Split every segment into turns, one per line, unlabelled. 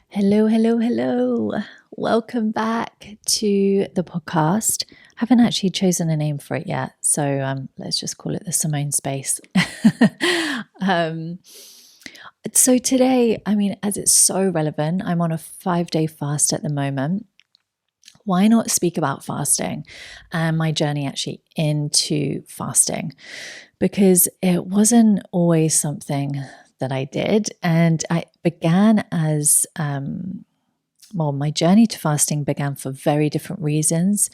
Hello, hello, hello. Welcome back to the podcast. I haven't actually chosen a name for it yet, so let's just call it the Simone Space. um, so today, as it's so relevant, I'm on a 5-day fast at the moment. Why not speak about fasting and my journey actually into fasting? Because it wasn't always something that I did. And I began as, my journey to fasting began for very different reasons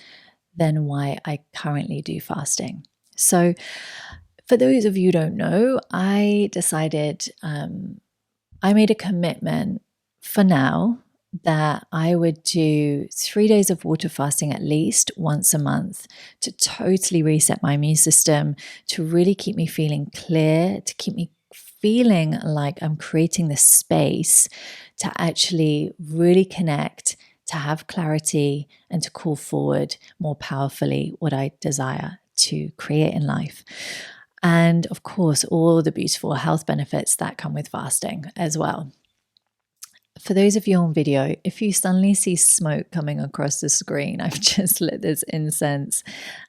than why I currently do fasting. So, for those of you who don't know, I decided, I made a commitment for now that I would do 3 days of water fasting at least once a month to totally reset my immune system, to really keep me feeling clear, to keep me feeling like I'm creating the space to actually really connect, to have clarity, and to call forward more powerfully what I desire to create in life. And of course, all the beautiful health benefits that come with fasting as well. For those of you on video, if you suddenly see smoke coming across the screen, I've just lit this incense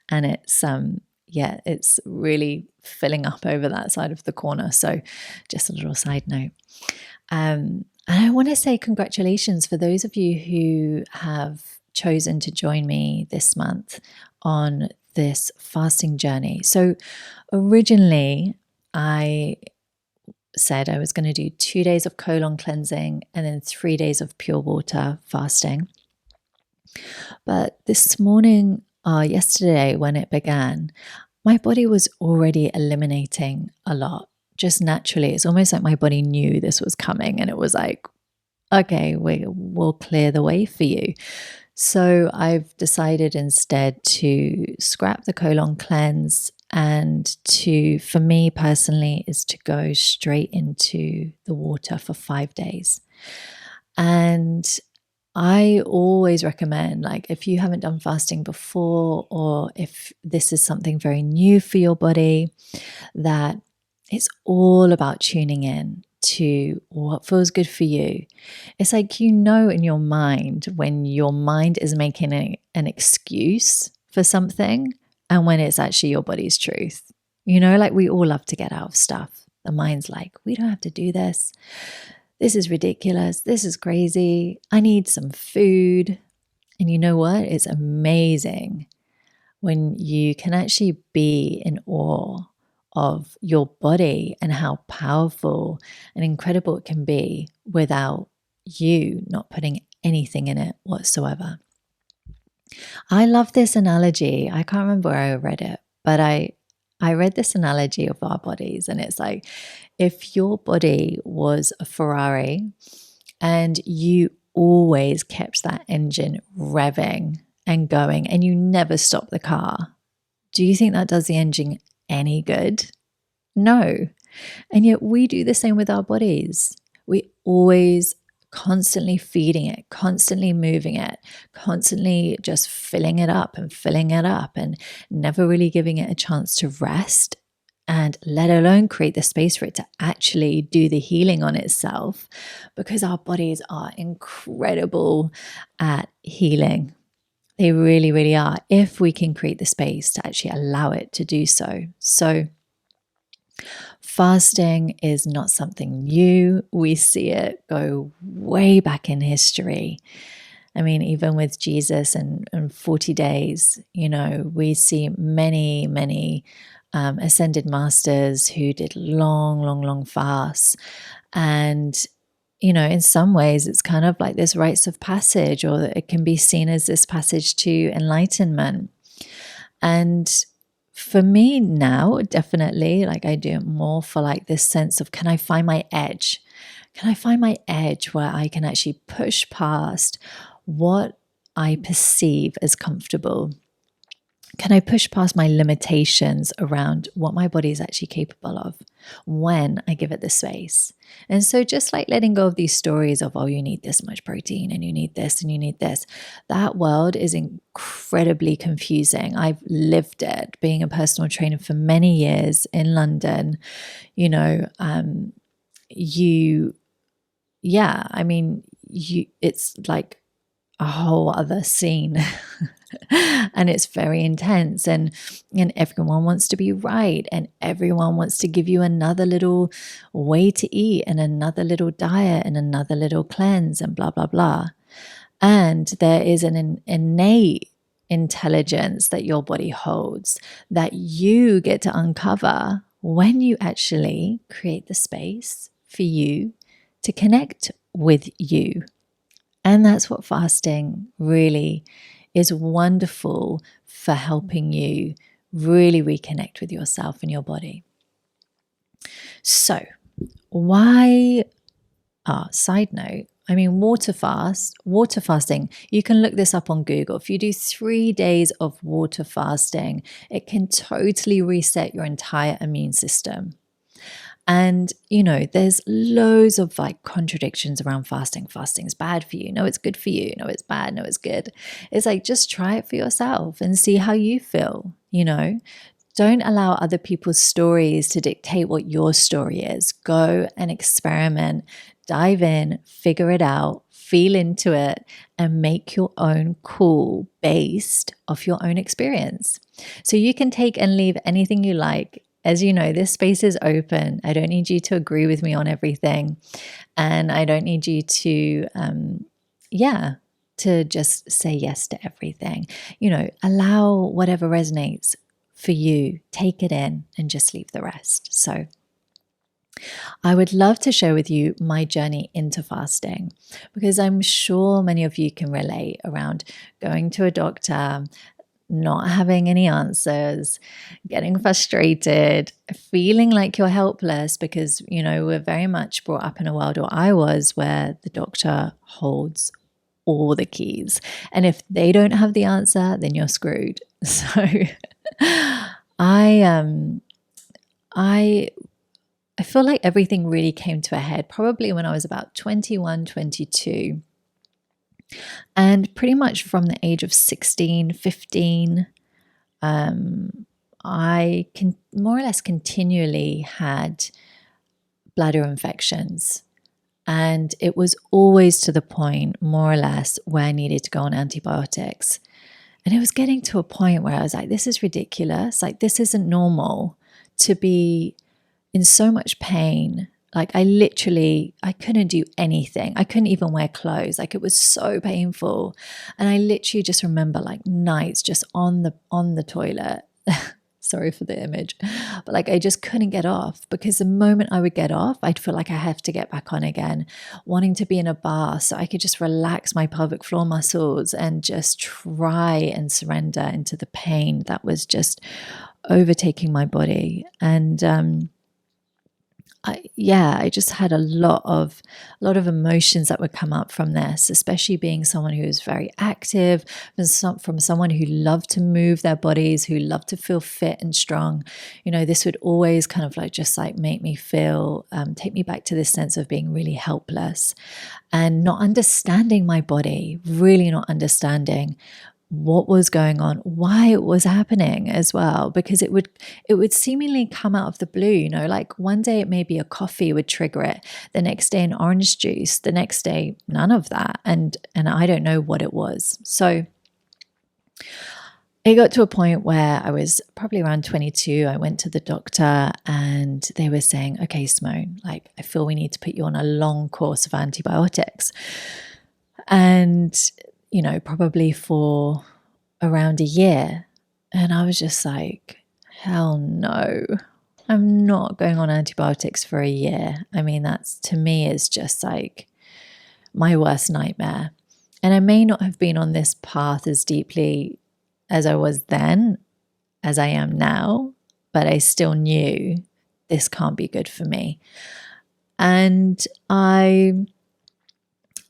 and it's really filling up over that side of the corner. So just a little side note. And I want to say congratulations for those of you who have chosen to join me this month on this fasting journey. So originally, I said I was going to do 2 days of colon cleansing and then 3 days of pure water fasting. But this morning, yesterday, when it began, my body was already eliminating a lot just naturally. It's almost like my body knew this was coming and it was like, okay, we'll clear the way for you. So I've decided instead to scrap the colon cleanse and for me personally, is to go straight into the water for 5 days. And I always recommend, like, if you haven't done fasting before, or if this is something very new for your body, that it's all about tuning in to what feels good for you. It's like, in your mind when your mind is making an excuse for something and when it's actually your body's truth. Like we all love to get out of stuff. The mind's like, we don't have to do this. This is ridiculous. This is crazy. I need some food. And you know what? It's amazing when you can actually be in awe of your body and how powerful and incredible it can be without you not putting anything in it whatsoever. I love this analogy. I can't remember where I read it, but I read this analogy of our bodies, and it's like if your body was a Ferrari and you always kept that engine revving and going and you never stopped the car, do you think that does the engine any good? No. And yet we do the same with our bodies. We always constantly feeding it, constantly moving it, constantly just filling it up and never really giving it a chance to rest, and let alone create the space for it to actually do the healing on itself, because our bodies are incredible at healing. They really, really are, if we can create the space to actually allow it to do so. So fasting is not something new. We see it go way back in history. Even with Jesus and 40 days, we see many, many ascended masters who did long, long, long fasts. And, in some ways, it's kind of like this rites of passage, or it can be seen as this passage to enlightenment. And for me now, definitely, like I do it more for like this sense of, can I find my edge? Can I find my edge where I can actually push past what I perceive as comfortable? Can I push past my limitations around what my body is actually capable of when I give it the space? And so just like letting go of these stories of, oh, you need this much protein and you need this and you need this, that world is incredibly confusing. I've lived it being a personal trainer for many years in London. You it's like a whole other scene. And it's very intense, and everyone wants to be right, and everyone wants to give you another little way to eat and another little diet and another little cleanse and blah blah blah. And there is an innate intelligence that your body holds that you get to uncover when you actually create the space for you to connect with you. And that's what fasting really is wonderful for, helping you really reconnect with yourself and your body. So, why? Side note, water fasting, you can look this up on Google. If you do 3 days of water fasting, it can totally reset your entire immune system. And, there's loads of like contradictions around fasting. Fasting's bad for you. No, it's good for you. No, it's bad. No, it's good. It's like, just try it for yourself and see how you feel, Don't allow other people's stories to dictate what your story is. Go and experiment, dive in, figure it out, feel into it, and make your own call based off your own experience. So you can take and leave anything you like. As you know, this space is open. I don't need you to agree with me on everything. And I don't need you to, to just say yes to everything. Allow whatever resonates for you, take it in and just leave the rest. So I would love to share with you my journey into fasting, because I'm sure many of you can relate around going to a doctor, not having any answers, getting frustrated, feeling like you're helpless because, we're very much brought up in a world, or I was, where the doctor holds all the keys. And if they don't have the answer, then you're screwed. So I feel like everything really came to a head probably when I was about 21, 22. And pretty much from the age of 16, 15, I more or less continually had bladder infections. And it was always to the point, more or less, where I needed to go on antibiotics. And it was getting to a point where I was like, this is ridiculous. Like, this isn't normal to be in so much pain. Like, I couldn't do anything. I couldn't even wear clothes. Like, it was so painful. And I literally just remember like nights just on the toilet. Sorry for the image, but like I just couldn't get off, because the moment I would get off, I'd feel like I have to get back on again, wanting to be in a bath so I could just relax my pelvic floor muscles and just try and surrender into the pain that was just overtaking my body. And I just had a lot of emotions that would come up from this, especially being someone who is very active, from someone who loved to move their bodies, who loved to feel fit and strong. This would always kind of like just like make me feel, take me back to this sense of being really helpless and not understanding my body, really not understanding what was going on, why it was happening as well, because it would seemingly come out of the blue, like one day it may be a coffee would trigger it, the next day an orange juice, the next day none of that, and I don't know what it was. So it got to a point where I was probably around 22. I went to the doctor and they were saying, okay, Simone, like I feel we need to put you on a long course of antibiotics. And probably for around a year. And I was just like, hell no, I'm not going on antibiotics for a year. That's, to me, is just like my worst nightmare. And I may not have been on this path as deeply as I was then, as I am now, but I still knew this can't be good for me. And I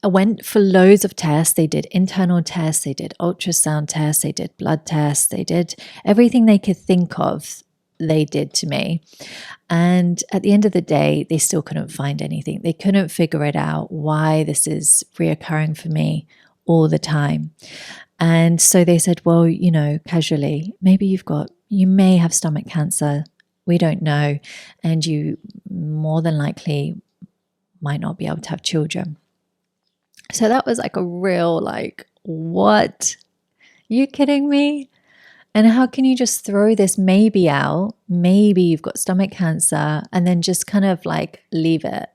went for loads of tests. They did internal tests, they did ultrasound tests, they did blood tests, they did everything they could think of, they did to me. And at the end of the day, they still couldn't find anything. They couldn't figure it out why this is reoccurring for me all the time. And so they said, well, casually, maybe you may have stomach cancer. We don't know. And you more than likely might not be able to have children. So that was like a real, like, what? You kidding me? And how can you just throw this maybe out? Maybe you've got stomach cancer and then just kind of like leave it.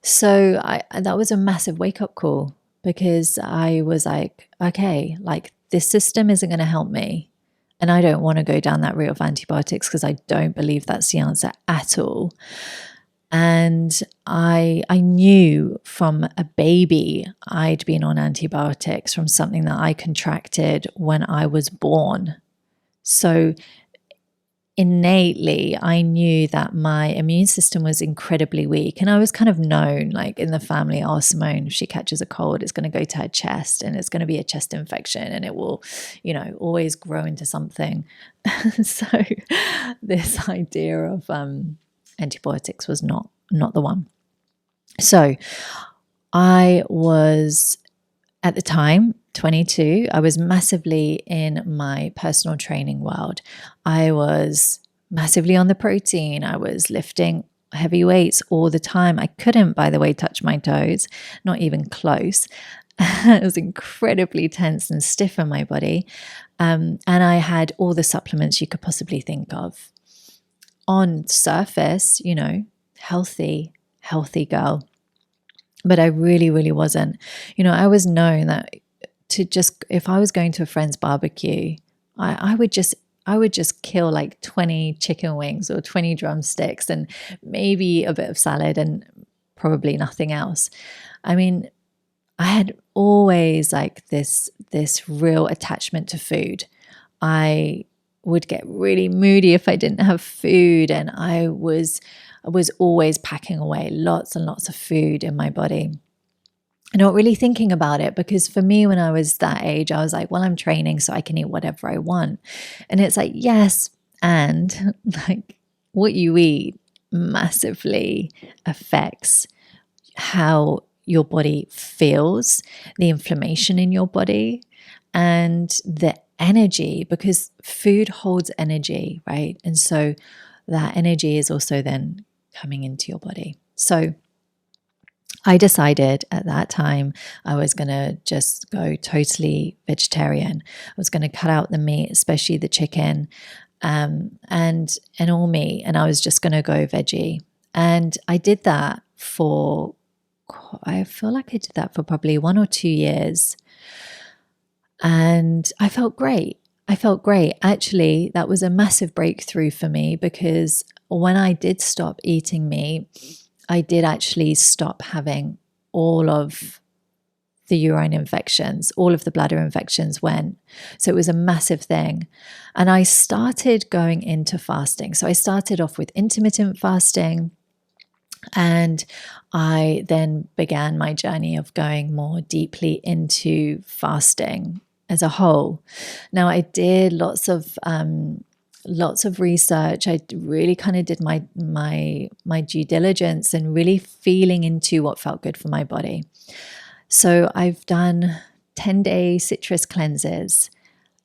So that was a massive wake up call, because I was like, okay, like this system isn't going to help me. And I don't want to go down that route of antibiotics, because I don't believe that's the answer at all. And I knew from a baby I'd been on antibiotics from something that I contracted when I was born. So innately, I knew that my immune system was incredibly weak. And I was kind of known, like in the family, oh, Simone, if she catches a cold, it's going to go to her chest and it's going to be a chest infection and it will, always grow into something. So this idea of antibiotics was not the one. So I was, at the time, 22, I was massively in my personal training world. I was massively on the protein. I was lifting heavy weights all the time. I couldn't, by the way, touch my toes, not even close. It was incredibly tense and stiff in my body. And I had all the supplements you could possibly think of. On surface, healthy girl. But I really, really wasn't. I was known that if I was going to a friend's barbecue, I would just kill like 20 chicken wings or 20 drumsticks and maybe a bit of salad and probably nothing else. I mean, I had always like this real attachment to food. I would get really moody if I didn't have food, and I was always packing away lots and lots of food in my body. Not really thinking about it, because for me, when I was that age, I was like, well, I'm training so I can eat whatever I want. And it's like, yes, and like what you eat massively affects how your body feels, the inflammation in your body, and the energy, because food holds energy, right? And so that energy is also then coming into your body. So I decided at that time I was going to just go totally vegetarian. I was going to cut out the meat, especially the chicken, and all meat, and I was just going to go veggie. And I did that I feel like I did that for probably 1 or 2 years. And I felt great. Actually, that was a massive breakthrough for me, because when I did stop eating meat, I did actually stop having all of the urine infections, all of the bladder infections went. So it was a massive thing. And I started going into fasting. So I started off with intermittent fasting, and I then began my journey of going more deeply into fasting as a whole. Now, I did lots of research. I really kind of did my due diligence and really feeling into what felt good for my body. So I've done 10-day citrus cleanses,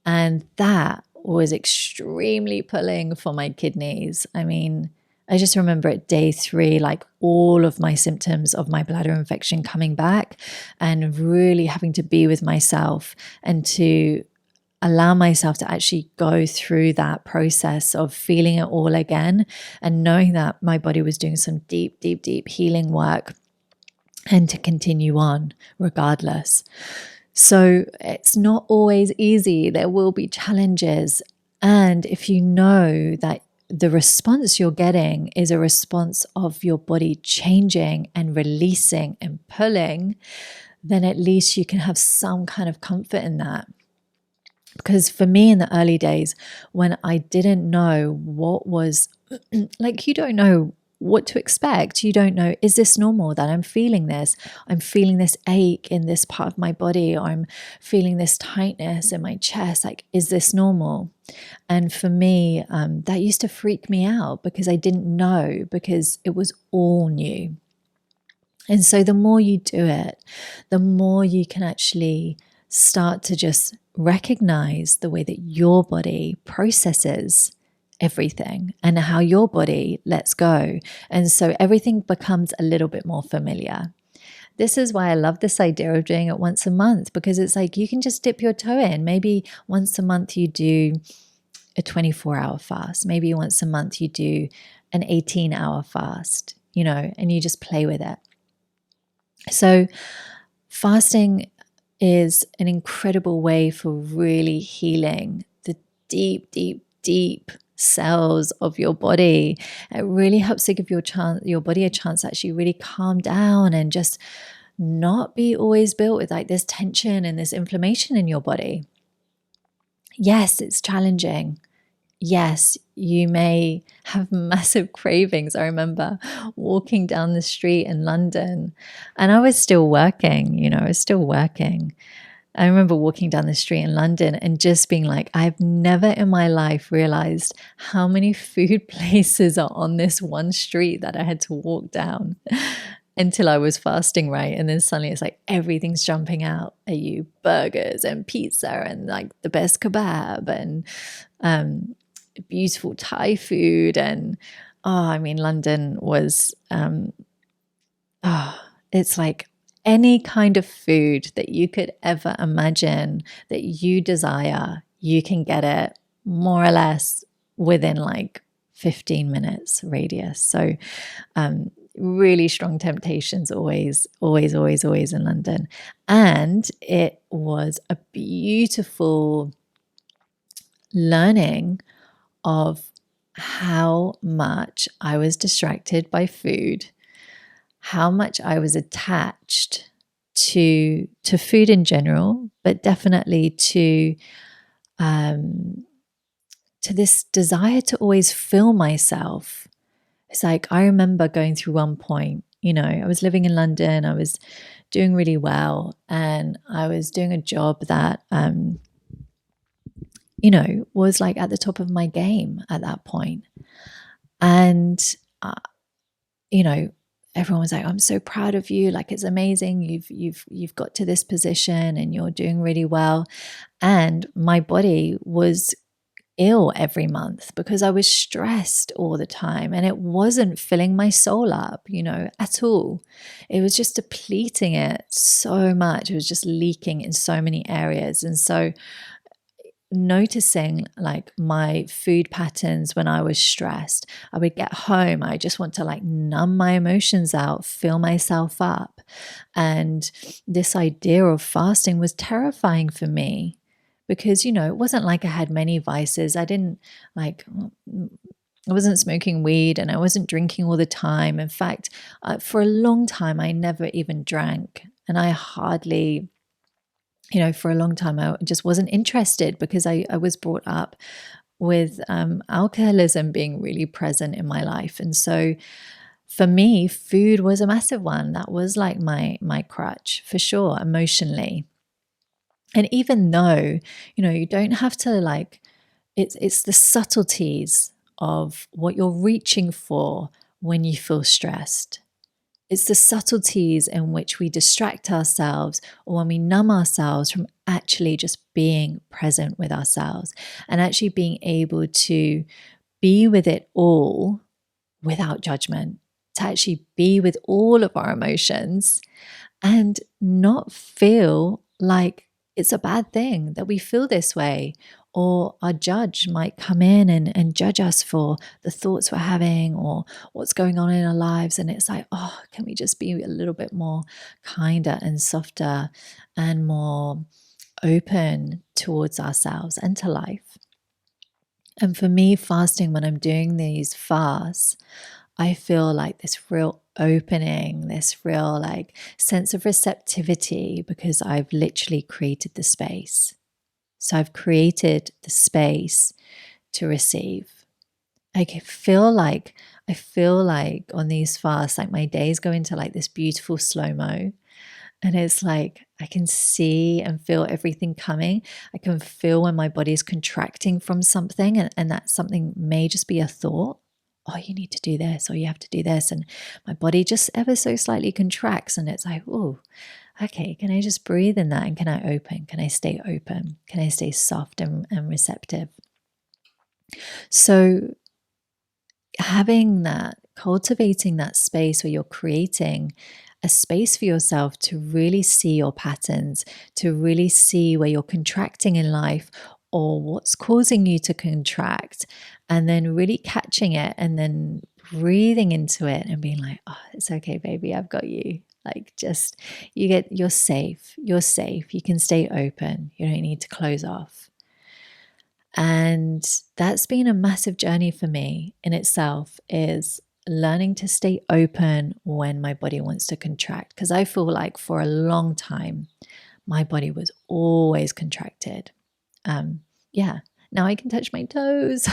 and that was extremely pulling for my kidneys. I mean, I just remember at day 3, like all of my symptoms of my bladder infection coming back, and really having to be with myself and to allow myself to actually go through that process of feeling it all again, and knowing that my body was doing some deep, deep, deep healing work, and to continue on regardless. So it's not always easy. There will be challenges. And if you know that the response you're getting is a response of your body changing and releasing and pulling, then at least you can have some kind of comfort in that. Because for me in the early days, when I didn't know what was, like, you don't know what to expect. You don't know, is this normal that I'm feeling this? I'm feeling this ache in this part of my body, or I'm feeling this tightness in my chest. Like, is this normal? And for me, that used to freak me out, because I didn't know, because it was all new. And so the more you do it, the more you can actually start to just recognize the way that your body processes everything and how your body lets go. And so everything becomes a little bit more familiar. this is why I love this idea of doing it once a month, because it's like you can just dip your toe in. Maybe once a month you do a 24-hour fast. Maybe once a month you do an 18-hour fast, and you just play with it. So fasting is an incredible way for really healing the deep, deep, deep cells of your body. It really helps to give your body a chance to actually really calm down and just not be always built with like this tension and this inflammation in your body. Yes, it's challenging. Yes, you may have massive cravings. I remember walking down the street in London and I was still working, I was still working. I remember walking down the street in London and just being like, I've never in my life realized how many food places are on this one street that I had to walk down until I was fasting, right? And then suddenly it's like everything's jumping out at you, burgers and pizza and like the best kebab and beautiful Thai food. And London was it's like any kind of food that you could ever imagine that you desire, you can get it more or less within like 15 minutes radius. So really strong temptations always in London. And it was a beautiful learning of how much I was distracted by food, how much I was attached to food in general, but definitely to this desire to always fill myself. It's like I remember going through one point, I was living in London, I was doing really well, and I was doing a job that was like at the top of my game at that point. And everyone was like, I'm so proud of you, like it's amazing, you've got to this position and you're doing really well. And my body was ill every month because I was stressed all the time and it wasn't filling my soul up, at all. It was just depleting it so much. It was just leaking in so many areas. And so noticing like my food patterns when I was stressed, I would get home, I just want to like numb my emotions out, fill myself up. And this idea of fasting was terrifying for me because, it wasn't like I had many vices. I wasn't smoking weed and I wasn't drinking all the time. In fact, for a long time, I never even drank. And I hardly, for a long time, I just wasn't interested because I was brought up with alcoholism being really present in my life. And so for me, food was a massive one. That was like my crutch for sure, emotionally. And even though, you don't have to like, it's the subtleties of what you're reaching for when you feel stressed. It's the subtleties in which we distract ourselves or when we numb ourselves from actually just being present with ourselves and actually being able to be with it all without judgment, to actually be with all of our emotions and not feel like it's a bad thing that we feel this way, or our judge might come in and judge us for the thoughts we're having or what's going on in our lives. And it's like, oh, can we just be a little bit more kinder and softer and more open towards ourselves and to life? And for me, fasting, when I'm doing these fasts, I feel like this real opening, this real like sense of receptivity because I've literally created the space. So I've created the space to receive. I feel like on these fasts, like my days go into like this beautiful slow-mo. And it's like I can see and feel everything coming. I can feel when my body is contracting from something, and that something may just be a thought. Oh, you need to do this, or you have to do this. And my body just ever so slightly contracts. And it's like, oh, okay, can I just breathe in that? And can I open? Can I stay open? Can I stay soft and receptive? So having that, cultivating that space where you're creating a space for yourself to really see your patterns, to really see where you're contracting in life or what's causing you to contract, and then really catching it and then breathing into it and being like, oh, it's okay, baby, I've got you. Like, just, you're safe. You're safe. You can stay open. You don't need to close off. And that's been a massive journey for me in itself, is learning to stay open when my body wants to contract. Because I feel like for a long time, my body was always contracted. Yeah, now I can touch my toes.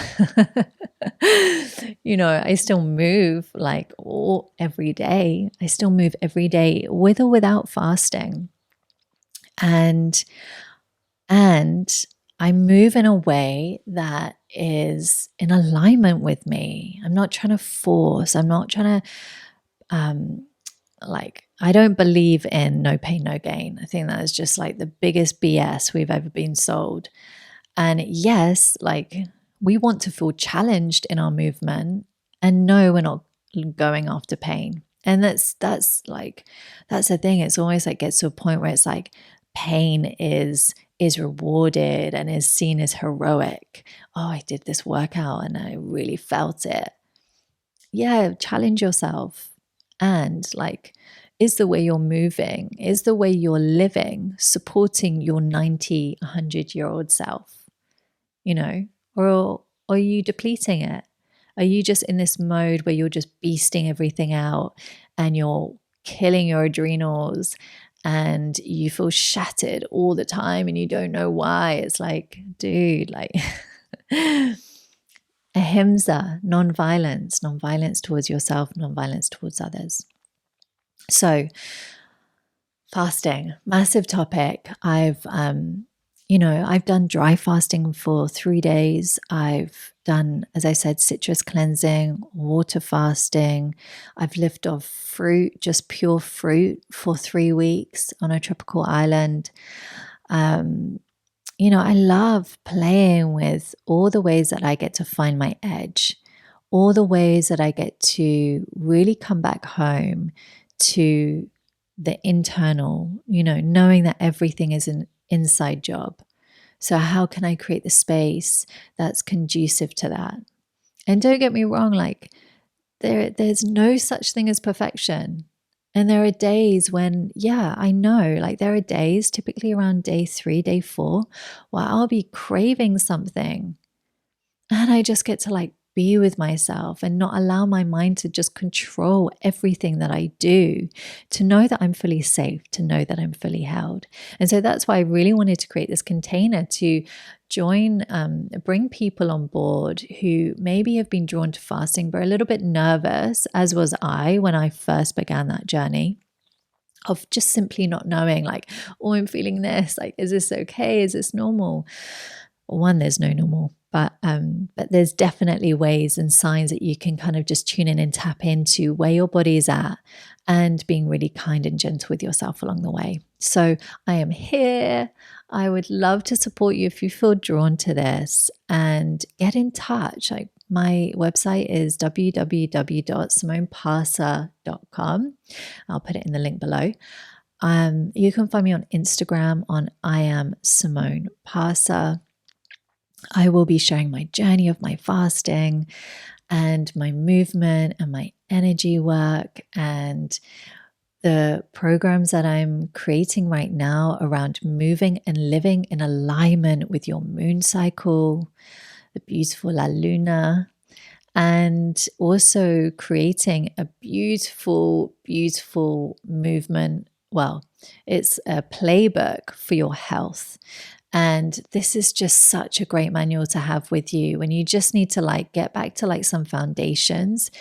I still move like every day. I still move every day with or without fasting. And I move in a way that is in alignment with me. I'm not trying to force. I'm not trying to I don't believe in no pain, no gain. I think that is just like the biggest BS we've ever been sold. And yes, like, we want to feel challenged in our movement, and no, we're not going after pain. And that's the thing. It's always like gets to a point where it's like pain is rewarded and is seen as heroic. Oh, I did this workout and I really felt it. Yeah, challenge yourself. And like, is the way you're moving, is the way you're living supporting your 90, 100-year-old self? Or are you depleting it? Are you just in this mode where you're just beasting everything out and you're killing your adrenals and you feel shattered all the time and you don't know why? It's like, dude, like ahimsa, non-violence towards yourself, non-violence towards others. So fasting, massive topic. I've done dry fasting for 3 days. I've done, as I said, citrus cleansing, water fasting. I've lived off fruit, just pure fruit, for 3 weeks on a tropical island. I love playing with all the ways that I get to find my edge, all the ways that I get to really come back home to the internal, knowing that everything is an inside job. So how can I create the space that's conducive to that? And don't get me wrong, like there's no such thing as perfection. And there are days when, I know, like there are days, typically around day 3, day 4, where I'll be craving something. And I just get to like be with myself and not allow my mind to just control everything that I do, to know that I'm fully safe, to know that I'm fully held. And so that's why I really wanted to create this container to bring people on board who maybe have been drawn to fasting, but are a little bit nervous, as was I when I first began that journey of just simply not knowing, like, oh, I'm feeling this, like, is this okay? Is this normal? One, there's no normal. But there's definitely ways and signs that you can kind of just tune in and tap into where your body is at and being really kind and gentle with yourself along the way. So I am here. I would love to support you if you feel drawn to this, and get in touch. Like, my website is www.simoneparsa.com. I'll put it in the link below. You can find me on Instagram on I am Simone Parsa. I will be sharing my journey of my fasting and my movement and my energy work and the programs that I'm creating right now around moving and living in alignment with your moon cycle, the beautiful La Luna, and also creating a beautiful, beautiful movement. Well, it's a playbook for your health. And this is just such a great manual to have with you when you just need to like get back to like some foundations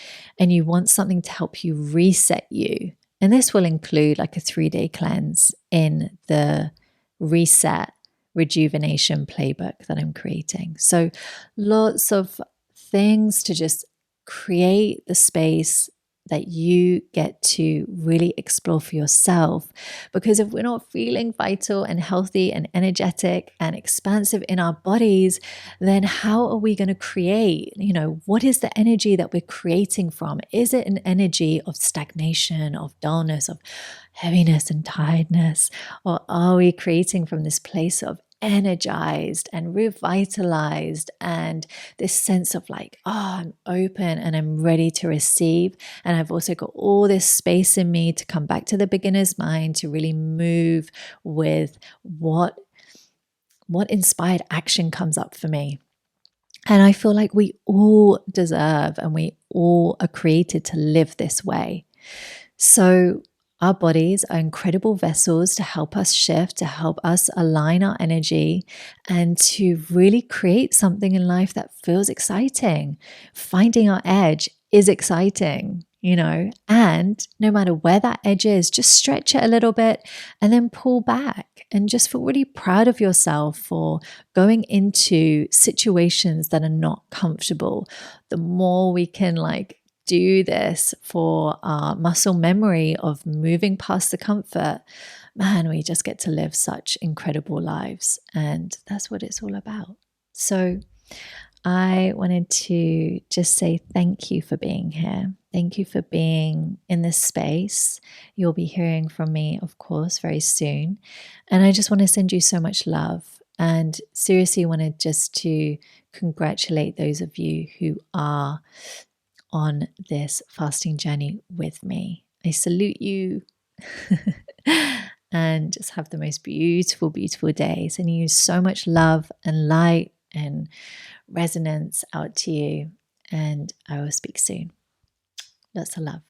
and you want something to help you reset you. And this will include like a 3-day cleanse in the reset rejuvenation playbook that I'm creating. So lots of things to just create the space that you get to really explore for yourself. Because if we're not feeling vital and healthy and energetic and expansive in our bodies, then how are we going to create? What is the energy that we're creating from? Is it an energy of stagnation, of dullness, of heaviness and tiredness? Or are we creating from this place of energized and revitalized and this sense of like, I'm open and I'm ready to receive, and I've also got all this space in me to come back to the beginner's mind, to really move with what inspired action comes up for me. And I feel like we all deserve and we all are created to live this way. So our bodies are incredible vessels to help us shift, to help us align our energy, and to really create something in life that feels exciting. Finding our edge is exciting, and no matter where that edge is, just stretch it a little bit and then pull back and just feel really proud of yourself for going into situations that are not comfortable. The more we can do this for our muscle memory of moving past the comfort, man, we just get to live such incredible lives. And that's what it's all about. So I wanted to just say thank you for being here. Thank you for being in this space. You'll be hearing from me, of course, very soon. And I just want to send you so much love. And seriously wanted just to congratulate those of you who are on this fasting journey with me. I salute you. And just have the most beautiful, beautiful day. Sending you so much love and light and resonance out to you. And I will speak soon. Lots of love.